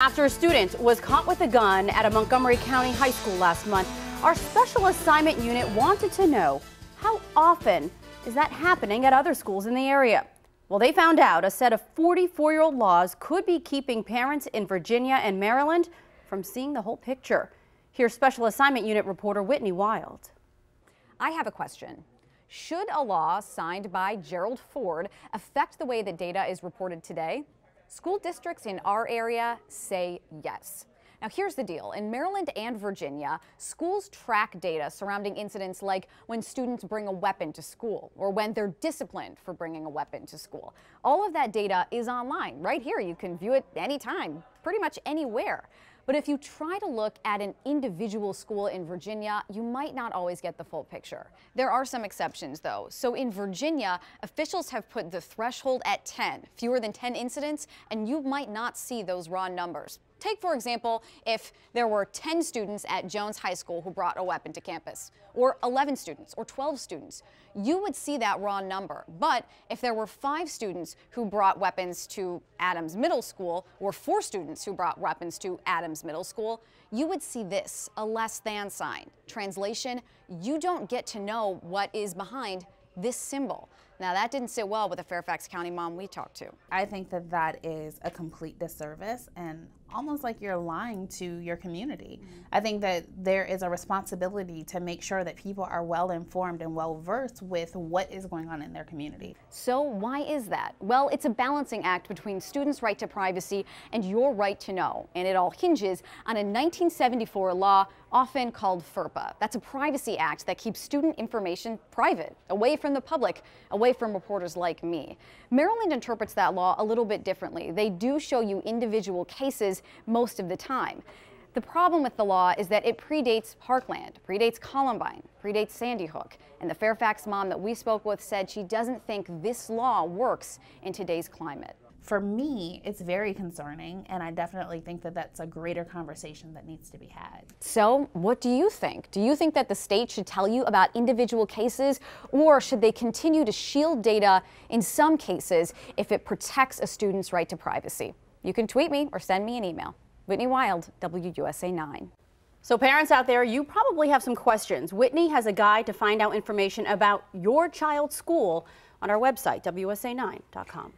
After a student was caught with a gun at a Montgomery County high school last month, our special assignment unit wanted to know how often is that happening at other schools in the area. Well, they found out a set of 44-year-old laws could be keeping parents in Virginia and Maryland from seeing the whole picture. Here's special assignment unit reporter Whitney Wild. I have a question. Should a law signed by Gerald Ford affect the way that data is reported today? School districts in our area say yes. Now here's the deal. In Maryland and Virginia, schools track data surrounding incidents like when students bring a weapon to school or when they're disciplined for bringing a weapon to school. All of that data is online right here. You can view it anytime, pretty much anywhere. But if you try to look at an individual school in Virginia, you might not always get the full picture. There are some exceptions, though. So in Virginia, officials have put the threshold at 10, fewer than 10 incidents, and you might not see those raw numbers. Take, for example, if there were 10 students at Jones High School who brought a weapon to campus, or 11 students, or 12 students, you would see that raw number. But if there were 5 students who brought weapons to Adams Middle School, or 4 students who brought weapons to Adams Middle School, you would see this, a less than sign. Translation, you don't get to know what is behind this symbol. Now, that didn't sit well with a Fairfax County mom we talked to. I think that that is a complete disservice and almost like you're lying to your community. I think that there is a responsibility to make sure that people are well informed and well versed with what is going on in their community. So why is that? Well, it's a balancing act between students' right to privacy and your right to know. And it all hinges on a 1974 law often called FERPA. That's a privacy act that keeps student information private, away from the public, away from reporters like me. Maryland interprets that law a little bit differently. They do show you individual cases most of the time. The problem with the law is that it predates Parkland, predates Columbine, predates Sandy Hook. And the Fairfax mom that we spoke with said she doesn't think this law works in today's climate. For me, it's very concerning, and I definitely think that that's a greater conversation that needs to be had. So what do you think? Do you think that the state should tell you about individual cases, or should they continue to shield data in some cases if it protects a student's right to privacy? You can tweet me or send me an email. Whitney Wild, WUSA 9. So parents out there, you probably have some questions. Whitney has a guide to find out information about your child's school on our website, WUSA9.com.